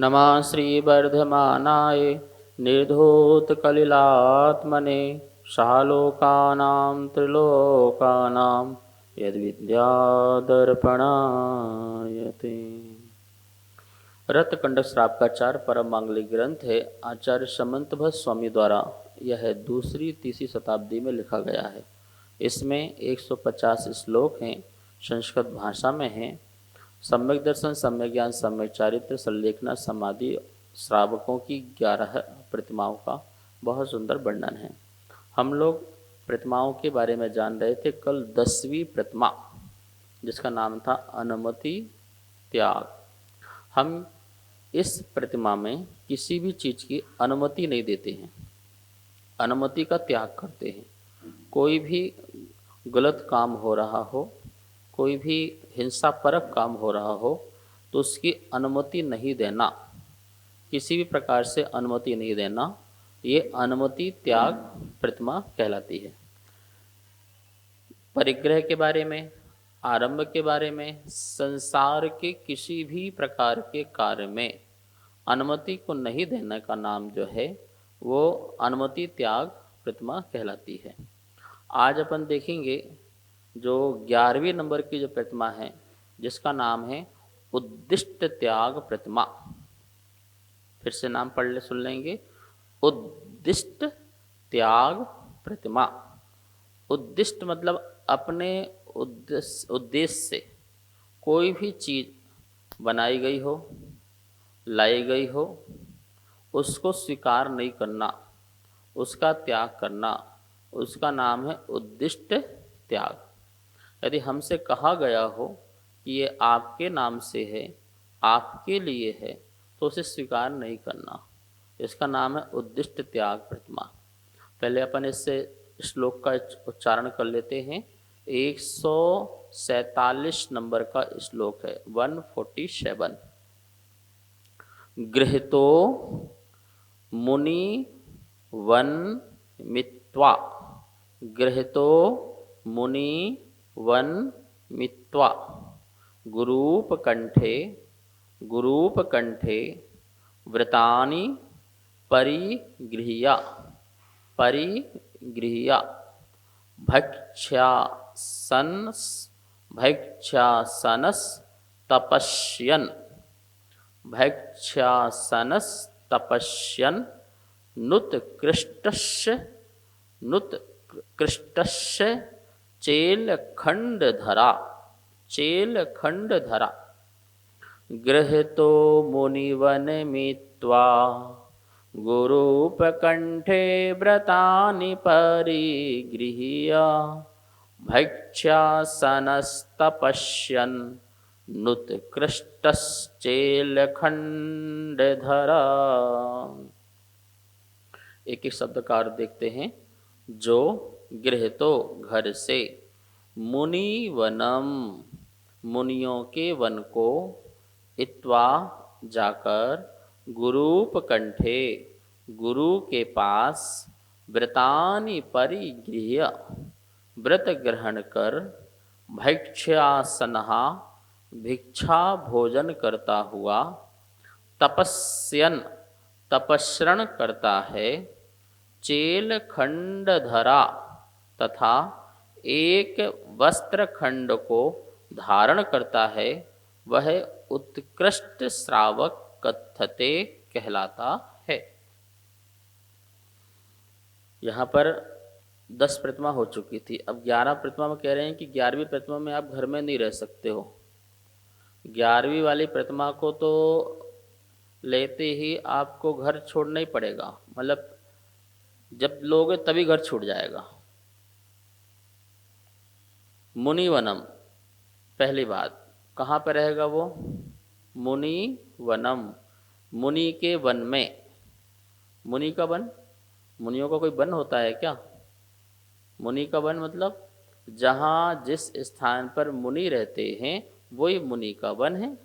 नमः श्रीवर्धमानाय निर्धूतकलिलात्मने शालोकानां त्रिलोकानां यद्विद्यादर्पणायते। रत्नकंडक श्रावकाचार्य परम मांगलिक ग्रंथ है। आचार्य समंत भट्ट स्वामी द्वारा यह दूसरी तीसरी शताब्दी में लिखा गया है। इसमें 150 श्लोक हैं, संस्कृत भाषा में हैं। सम्यक दर्शन, सम्यक ज्ञान, सम्यक चारित्र, संलेखना, समाधि, श्रावकों की 11 प्रतिमाओं का बहुत सुंदर वर्णन है। हम लोग प्रतिमाओं के बारे में जान रहे थे। कल 10वीं प्रतिमा जिसका नाम था अनुमति त्याग। हम इस प्रतिमा में किसी भी चीज़ की अनुमति नहीं देते हैं, अनुमति का त्याग करते हैं। कोई भी गलत काम हो रहा हो, कोई भी हिंसापरक काम हो रहा हो तो उसकी अनुमति नहीं देना, किसी भी प्रकार से अनुमति नहीं देना, ये अनुमति त्याग प्रतिमा कहलाती है। परिग्रह के बारे में, आरंभ के बारे में, संसार के किसी भी प्रकार के कार्य में अनुमति को नहीं देने का नाम जो है वो अनुमति त्याग प्रतिमा कहलाती है। आज अपन देखेंगे जो 11वीं नंबर की जो प्रतिमा है जिसका नाम है उद्दिष्ट त्याग प्रतिमा। फिर से नाम पढ़ ले, सुन लेंगे। उद्दिष्ट त्याग प्रतिमा। उद्दिष्ट मतलब अपने उद्देश्य से कोई भी चीज़ बनाई गई हो, लाई गई हो, उसको स्वीकार नहीं करना, उसका त्याग करना, उसका नाम है उद्दिष्ट त्याग। यदि हमसे कहा गया हो कि ये आपके नाम से है, आपके लिए है, तो उसे स्वीकार नहीं करना, इसका नाम है उद्दिष्ट त्याग प्रतिमा। पहले अपन इससे श्लोक का उच्चारण कर लेते हैं। 147 नंबर का श्लोक है, 147। गृहीतो मुनि वन मित्वा। गृहीतो मुनि वन मित्वा। गुरूपकंठे गुरूपकंठे व्रतानि परिगृह्य परिगृह्य भक्ष्यासनस् तपस्यन् भक्ष्यासनस् तपस्यन् नुत्कृष्टस्य चेलखंडधरा चेलखंडधरा। गृहीतो मुनिवनमित्वा गुरूपकंठे व्रतानि परिगृह्य भक्ष्यासनस्तपस्यन् नुत्कृष्टश्चेलखंडधरा। एक एक शब्द का अर्थ देखते हैं। जो गृहीतो घर से, मुनि वनम मुनियों के वन को, इत्वा जाकर, गुरूपकंठे गुरु के पास, व्रतानि परिगृह्य व्रत ग्रहण कर, भक्ष्यासनः भिक्षा भोजन करता हुआ, तपस्यन तपस्रण करता है, चेलखंडधरा तथा एक वस्त्र खंड को धारण करता है, वह उत्कृष्ट श्रावक कथते कहलाता है। यहाँ पर 10 प्रतिमा हो चुकी थी। अब 11 प्रतिमा में कह रहे हैं कि 11वीं प्रतिमा में आप घर में नहीं रह सकते हो। 11वीं वाली प्रतिमा को तो लेते ही आपको घर छोड़ना ही पड़ेगा, मतलब जब लोगे तभी घर छूट जाएगा। मुनिवनम, पहली बात, कहाँ पर रहेगा वो? मुनि वनम, मुनि के वन में। मुनि का वन, मुनियों का कोई वन होता है क्या? मुनि का वन मतलब जहाँ जिस स्थान पर मुनि रहते हैं वही मुनि का वन है,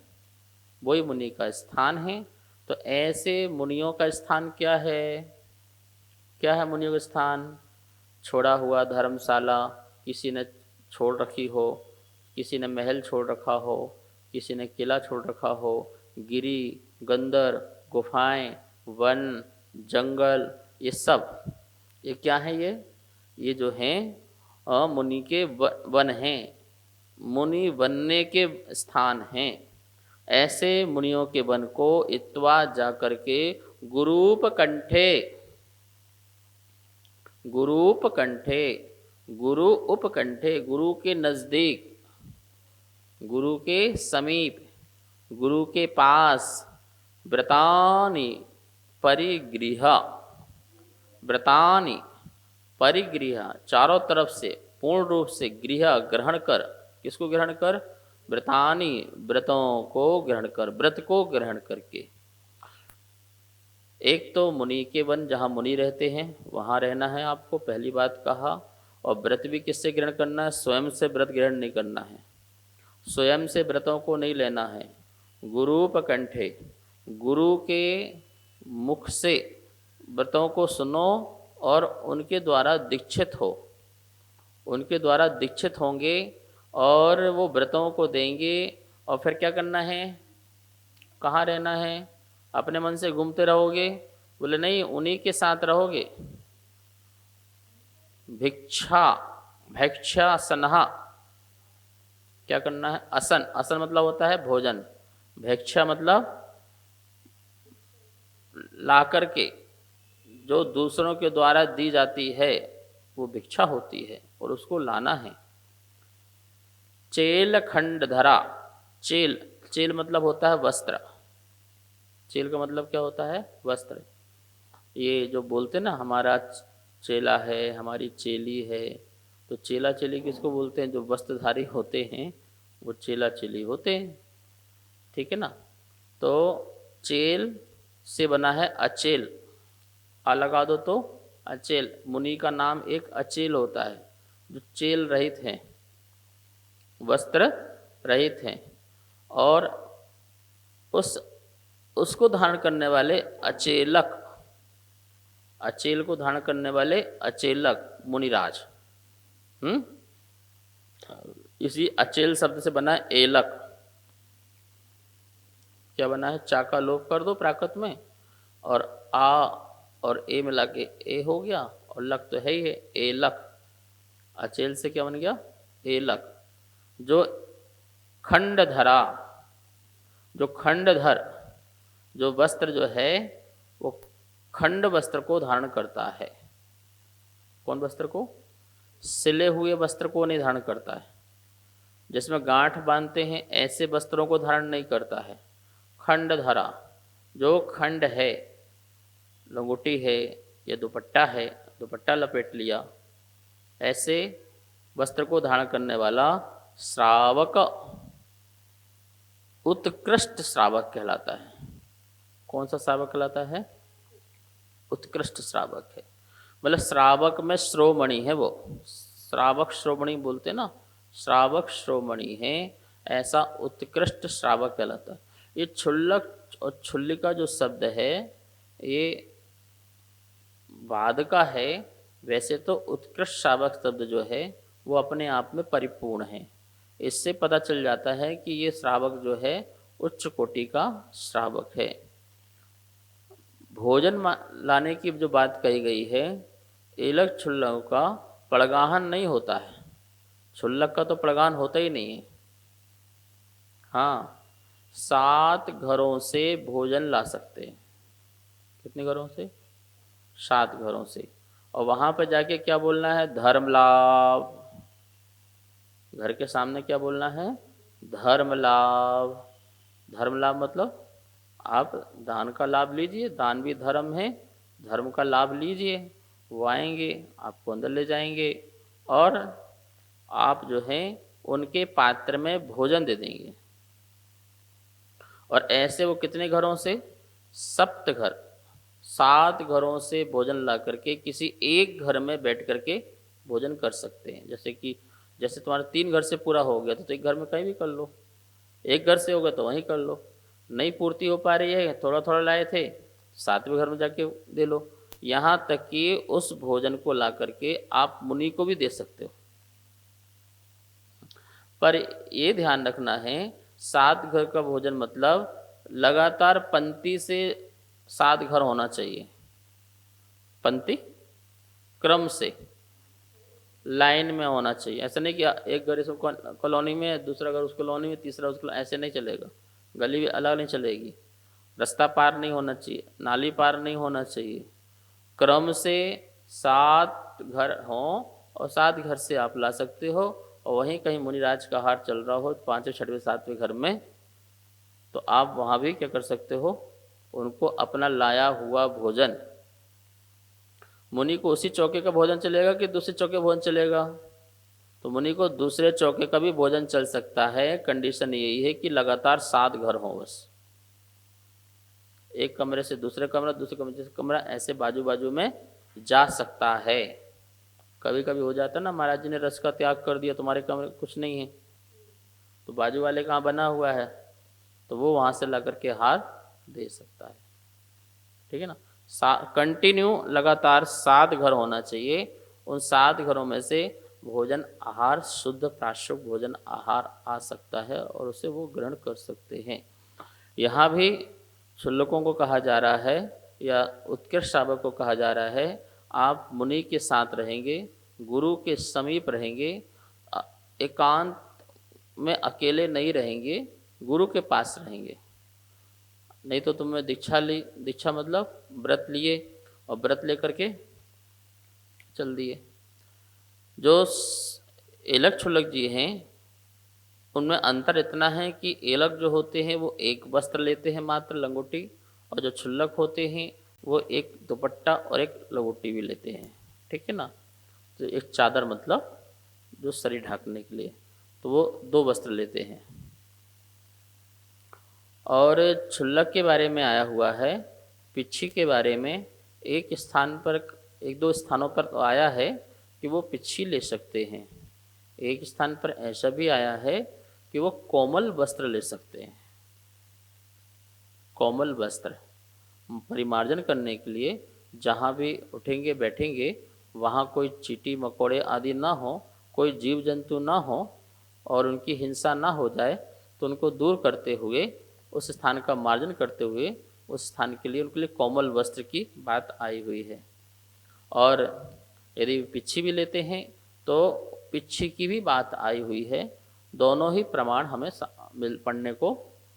वही मुनि का स्थान है। तो ऐसे मुनियों का स्थान क्या है? क्या है मुनियों का स्थान? छोड़ा हुआ धर्मशाला किसी ने छोड़ रखी हो, किसी ने महल छोड़ रखा हो, किसी ने किला छोड़ रखा हो, गिरी गंदर, गुफाएं, वन, जंगल, ये सब, ये क्या है? ये जो हैं मुनि के वन हैं, मुनि बनने के स्थान हैं। ऐसे मुनियों के वन को इत्वा जा करके गुरूप कंठे, गुरूप कंठे, गुरु उपकंठे, गुरु के नजदीक, गुरु के समीप, गुरु के पास, व्रतानि परिगृह, व्रतानि परिगृह, चारों तरफ से पूर्ण रूप से गृह ग्रहण कर, किसको ग्रहण कर? व्रतानि, व्रतों को ग्रहण कर, व्रत को ग्रहण करके। एक तो मुनि के वन, जहाँ मुनि रहते हैं वहाँ रहना है आपको, पहली बात कहा। और व्रत भी किससे ग्रहण करना है? स्वयं से व्रत ग्रहण नहीं करना है, स्वयं से व्रतों को नहीं लेना है। गुरूपकंठे, गुरु के मुख से व्रतों को सुनो और उनके द्वारा दीक्षित हो, उनके द्वारा दीक्षित होंगे और वो व्रतों को देंगे। और फिर क्या करना है? कहाँ रहना है? अपने मन से घूमते रहोगे? बोले नहीं, उन्हीं के साथ रहोगे। भिक्षा, भैक्षा सनहा, क्या करना है? असन, असन मतलब होता है भोजन, भैक्षा मतलब ला करके जो दूसरों के द्वारा दी जाती है वो भिक्षा होती है और उसको लाना है। चेल खंड धरा, चेल, चेल मतलब होता है वस्त्र, चेल का मतलब क्या होता है? वस्त्र। ये जो बोलते ना हमारा चेला है, हमारी चेली है, तो चेला चेली किसको बोलते हैं? जो वस्त्रधारी होते हैं वो चेला चेली होते हैं, ठीक है ना। तो चेल से बना है अचेल, आ लगा दो तो अचेल। मुनि का नाम एक अचेल होता है, जो चेल रहित हैं, वस्त्र रहित हैं। और उसको धारण करने वाले अचेलक, अचेल को धारण करने वाले अचेलक मुनिराज। इसी अचेल शब्द से बना है एलक। क्या बना है? चा का लोप कर दो प्राकृत में और आ और ए मिला के ए हो गया, और लक तो है ही है, एलक। अचेल से क्या बन गया? एलक। जो खंड धरा, जो खंडधर, जो वस्त्र जो है वो खंड वस्त्र को धारण करता है। कौन वस्त्र को? सिले हुए वस्त्र को नहीं धारण करता है, जिसमें गांठ बांधते हैं ऐसे वस्त्रों को धारण नहीं करता है। खंड धरा, जो खंड है, लंगोटी है या दुपट्टा है, दुपट्टा लपेट लिया, ऐसे वस्त्र को धारण करने वाला श्रावक उत्कृष्ट श्रावक कहलाता है। कौन सा श्रावक कहलाता है? उत्कृष्ट श्रावक है। मतलब श्रावक में श्रोमणि है वो, श्रावक श्रोमणि बोलते ना, श्रावक श्रोमणि है, ऐसा उत्कृष्ट श्रावक कहलाता है। ये क्षुल्लक और क्षुल्लिका जो शब्द है ये बाद का है, वैसे तो उत्कृष्ट श्रावक शब्द जो है वो अपने आप में परिपूर्ण है। इससे पता चल जाता है कि ये श्रावक जो है उच्च कोटि का श्रावक है। भोजन लाने की जो बात कही गई है, एलक क्षुल्लक का पड़गाहन नहीं होता है, क्षुल्लक का तो पड़गाहन होता ही नहीं है। हाँ, 7 घरों से भोजन ला सकते हैं। कितने घरों से? 7 घरों से। और वहाँ पर जाके क्या बोलना है? धर्म लाभ। घर के सामने क्या बोलना है? धर्म लाभ। धर्म लाभ मतलब आप दान का लाभ लीजिए, दान भी धर्म है, धर्म का लाभ लीजिए। वो आएंगे, आपको अंदर ले जाएंगे और आप जो है उनके पात्र में भोजन दे देंगे। और ऐसे वो कितने घरों से? 7 घर, 7 घरों से भोजन ला करके किसी एक घर में बैठ करके भोजन कर सकते हैं। जैसे तुम्हारा 3 घर से पूरा हो गया तो एक घर में कहीं भी कर लो, एक घर से होगा तो वहीं कर लो। नहीं पूर्ति हो पा रही है, थोड़ा थोड़ा लाए थे, 7वें घर में जाके दे लो। यहाँ तक कि उस भोजन को ला करके आप मुनि को भी दे सकते हो। पर ये ध्यान रखना है, 7 घर का भोजन मतलब लगातार पंक्ति से 7 घर होना चाहिए, पंक्ति क्रम से लाइन में होना चाहिए। ऐसा नहीं कि एक घर इस कॉलोनी में, दूसरा घर उस कॉलोनी में, तीसरा उस कॉलोनी, ऐसे नहीं चलेगा। गली भी अलग नहीं चलेगी, रास्ता पार नहीं होना चाहिए, नाली पार नहीं होना चाहिए। क्रम से 7 घर हों और 7 घर से आप ला सकते हो। और वहीं कहीं मुनिराज का हार चल रहा हो 5वें 6वें 7वें घर में, तो आप वहाँ भी क्या कर सकते हो, उनको अपना लाया हुआ भोजन, मुनि को उसी चौके का भोजन चलेगा कि दूसरे चौके भोजन चलेगा? तो मुनि को दूसरे चौके का भी भोजन चल सकता है। कंडीशन यही है कि लगातार 7 घर हों बस। एक कमरे से दूसरे कमरा, दूसरे कमरे से कमरा, ऐसे बाजू बाजू में जा सकता है। कभी कभी हो जाता है ना, महाराज जी ने रस का त्याग कर दिया, तुम्हारे कमरे कुछ नहीं है, तो बाजू वाले कहाँ बना हुआ है, तो वो वहाँ से ला करके हार दे सकता है। ठीक है ना। कंटिन्यू लगातार 7 घर होना चाहिए। उन 7 घरों में से भोजन आहार, शुद्ध प्राशुक भोजन आहार आ सकता है और उसे वो ग्रहण कर सकते हैं। यहाँ भी शुल्लकों को कहा जा रहा है या उत्कृष्ट श्रावक को कहा जा रहा है, आप मुनि के साथ रहेंगे, गुरु के समीप रहेंगे, एकांत में अकेले नहीं रहेंगे, गुरु के पास रहेंगे। नहीं तो तुमने दीक्षा ली, दीक्षा मतलब व्रत लिए और व्रत लेकर के चल दिए। जो एलक क्षुल्लक जी हैं उनमें अंतर इतना है कि एलक जो होते हैं वो एक वस्त्र लेते हैं मात्र, लंगोटी, और जो क्षुल्लक होते हैं वो एक दुपट्टा और एक लंगोटी भी लेते हैं। ठीक है ना। तो एक चादर मतलब जो शरीर ढकने के लिए, तो वो 2 वस्त्र लेते हैं। और क्षुल्लक के बारे में आया हुआ है, पिच्छी के बारे में एक स्थान पर, 1-2 स्थानों पर तो आया है कि वो पिच्छी ले सकते हैं। एक स्थान पर ऐसा भी आया है कि वो कोमल वस्त्र ले सकते हैं। कोमल वस्त्र परिमार्जन करने के लिए, जहाँ भी उठेंगे बैठेंगे वहाँ कोई चींटी मकोड़े आदि ना हो, कोई जीव जंतु ना हो और उनकी हिंसा ना हो जाए, तो उनको दूर करते हुए, उस स्थान का मार्जन करते हुए, उस स्थान के लिए उनके लिए कोमल वस्त्र की बात आई हुई है। और यदि पिच्छी भी लेते हैं तो पिच्छी की भी बात आई हुई है। दोनों ही प्रमाण हमें पढ़ने को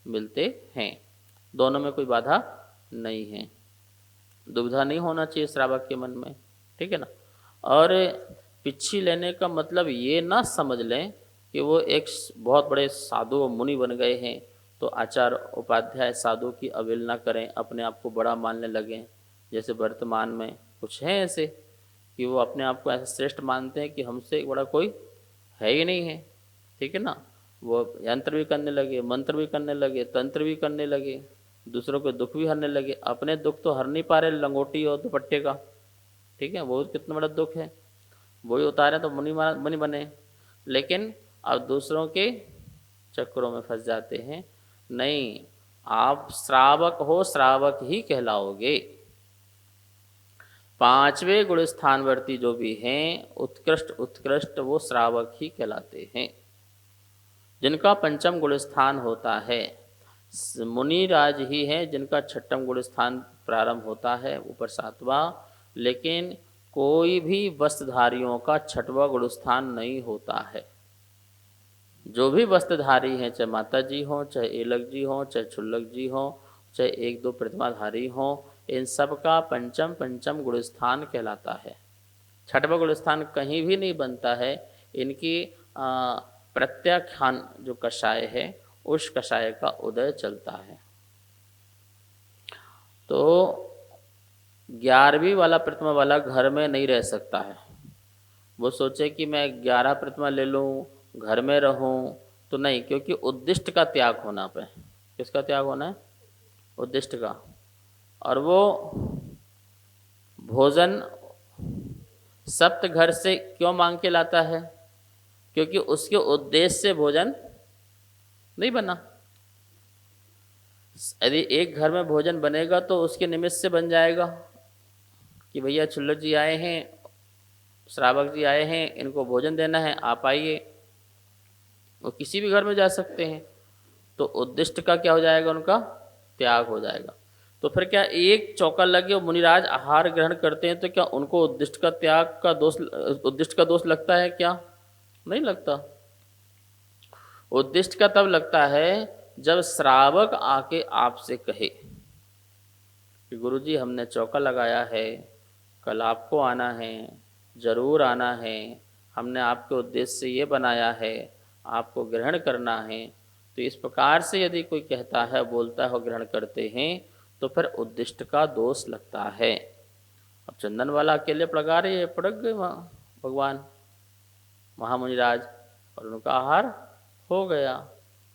मिलते हैं, दोनों में कोई बाधा नहीं है, दुविधा नहीं होना चाहिए श्रावक के मन में। ठीक है ना। और पिच्छी लेने का मतलब ये ना समझ लें कि वो एक बहुत बड़े साधु मुनि बन गए हैं तो आचार उपाध्याय साधु की अवहेलना करें, अपने आप को बड़ा मानने लगें। जैसे वर्तमान में कुछ हैं ऐसे कि वो अपने आप को ऐसे श्रेष्ठ मानते हैं कि हमसे बड़ा कोई है ही नहीं है। ठीक है ना। वो यंत्र भी करने लगे, मंत्र भी करने लगे, तंत्र भी करने लगे, दूसरों के दुख भी हरने लगे। अपने दुख तो हर नहीं पा रहे लंगोटी और दुपट्टे का। ठीक है, वो कितना बड़ा दुख है, वही उतारे तो मुनि बने, लेकिन अब दूसरों के चक्करों में फंस जाते हैं। नहीं, आप श्रावक हो, श्रावक ही कहलाओगे। 5वें गुण स्थानवर्ती जो भी हैं, उत्कृष्ट वो श्रावक ही कहलाते हैं। जिनका 5म गुण स्थान होता है, मुनिराज ही हैं जिनका 6ठम गुण स्थान प्रारंभ होता है, ऊपर 7वां। लेकिन कोई भी वस्त्रधारियों का 6वां गुण स्थान नहीं होता है। जो भी वस्त्रधारी हैं, चाहे माता जी हों, चाहे एलक जी हों, चाहे क्षुल्लक जी हों, चाहे 1-2 प्रतिमाधारी हों, इन सब का 5म गुण स्थान कहलाता है। 6वां गुण स्थान कहीं भी नहीं बनता है। इनकी प्रत्याख्यान जो कषाय है, उस कषाय का उदय चलता है। तो 11वीं वाला प्रतिमा वाला घर में नहीं रह सकता है। वो सोचे कि मैं 11 प्रतिमा ले लूँ, घर में रहूँ, तो नहीं, क्योंकि उद्दिष्ट का त्याग होना पे। किसका त्याग होना है? उद्दिष्ट का। और वो भोजन सप्त घर से क्यों मांग के लाता है? क्योंकि उसके उद्देश्य से भोजन नहीं बना। यदि एक घर में भोजन बनेगा तो उसके निमित्त से बन जाएगा कि भैया क्षुल्लक जी आए हैं, श्रावक जी आए हैं, इनको भोजन देना है, आप आइए। वो किसी भी घर में जा सकते हैं। तो उद्दिष्ट का क्या हो जाएगा? उनका त्याग हो जाएगा। तो फिर क्या एक चौका लगे और मुनिराज आहार ग्रहण करते हैं तो क्या उनको उद्दिष्ट का दोष लगता है क्या? नहीं लगता। उद्दिष्ट का तब लगता है जब श्रावक आके आपसे कहे कि गुरुजी हमने चौका लगाया है, कल आपको आना है, जरूर आना है, हमने आपके उद्देश्य से ये बनाया है, आपको ग्रहण करना है। तो इस प्रकार से यदि कोई कहता है, बोलता है और ग्रहण करते हैं तो फिर उद्दिष्ट का दोष लगता है। अब चंदन वाला अकेले पड़क गए वहाँ भगवान महामुनिराज और उनका आहार हो गया।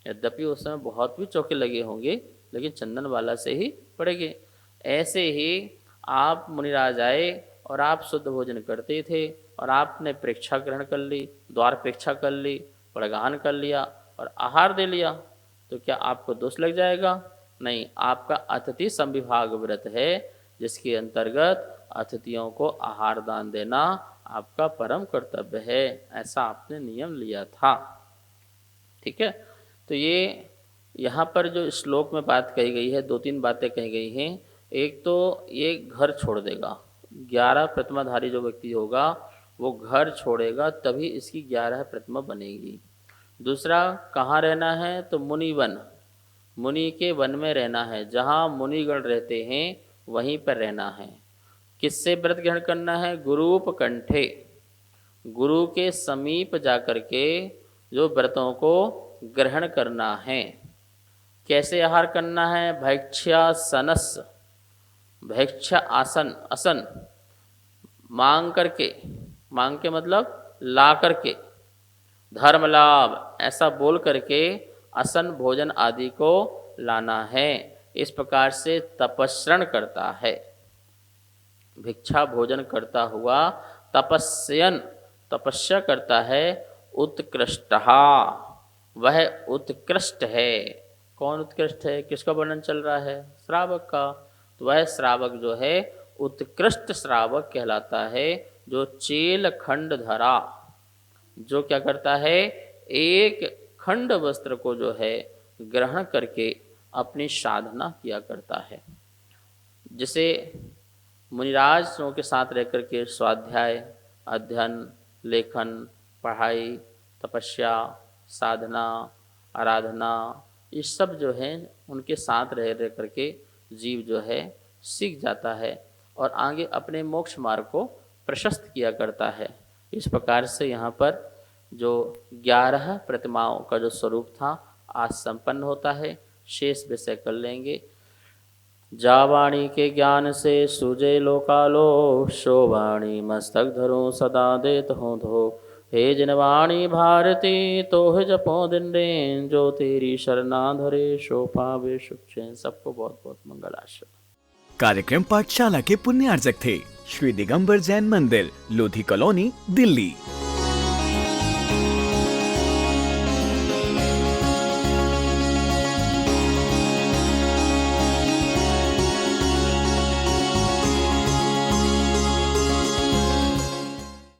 यद्यपि उस समय बहुत भी चौके लगे होंगे लेकिन चंदन वाला से ही पड़ेंगे। ऐसे ही आप मुनिराज आए और आप शुद्ध भोजन करते थे और आपने प्रेक्षा ग्रहण कर ली, द्वार प्रेक्षा कर ली, प्रगान कर लिया और आहार दे लिया, तो क्या आपको दोष लग जाएगा? नहीं, आपका अतिथि संविभाग व्रत है जिसके अंतर्गत अतिथियों को आहार दान देना आपका परम कर्तव्य है, ऐसा आपने नियम लिया था। ठीक है, तो ये यहाँ पर जो श्लोक में बात कही गई है, 2-3 बातें कही गई हैं। एक तो ये घर छोड़ देगा, 11 प्रतिमाधारी जो व्यक्ति होगा वो घर छोड़ेगा तभी इसकी 11 प्रतिमा बनेगी। दूसरा, कहाँ रहना है? तो मुनिवन, मुनि के वन में रहना है, जहाँ मुनिगण रहते हैं वहीं पर रहना है। किससे व्रत ग्रहण करना है? गुरूपकंठे, गुरु के समीप जाकर के जो व्रतों को ग्रहण करना है। कैसे आहार करना है? भैक्ष्यासनस, भैक्ष्य आसन, असन मांग करके, मांग के मतलब ला करके, धर्म लाभ ऐसा बोल करके असन भोजन आदि को लाना है। इस प्रकार से तपस्रण करता है, भिक्षा भोजन करता हुआ तपस्यन, तपस्या करता है। उत्कृष्टहा, वह उत्कृष्ट है। कौन उत्कृष्ट है? किसका वर्णन चल रहा है? श्रावक का। तो वह श्रावक जो है उत्कृष्ट श्रावक कहलाता है, जो चेल खंड धरा, जो क्या करता है? एक खंड वस्त्र को जो है ग्रहण करके अपनी साधना किया करता है। जिसे मुनिराजों के साथ रह करके स्वाध्याय, अध्ययन, लेखन, पढ़ाई, तपस्या, साधना, आराधना, ये सब जो है उनके साथ रह करके जीव जो है सीख जाता है और आगे अपने मोक्ष मार्ग को प्रशस्त किया करता है। इस प्रकार से यहाँ पर जो 11 प्रतिमाओं का जो स्वरूप था आज संपन्न होता है। शेष विषय कर लेंगे। जावाणी के ज्ञान से सुजे लोकालो, शोवाणी मस्तक धरो सदा देत हो धो। हे जिनवाणी भारती तोह जपो दिन दिन, जो तेरी शरणा धरे शो पावे सुख चैन। सबको बहुत बहुत मंगल आशा। कार्यक्रम पाठशाला के पुण्यार्जक थे श्री दिगंबर जैन मंदिर, लोधी कॉलोनी, दिल्ली।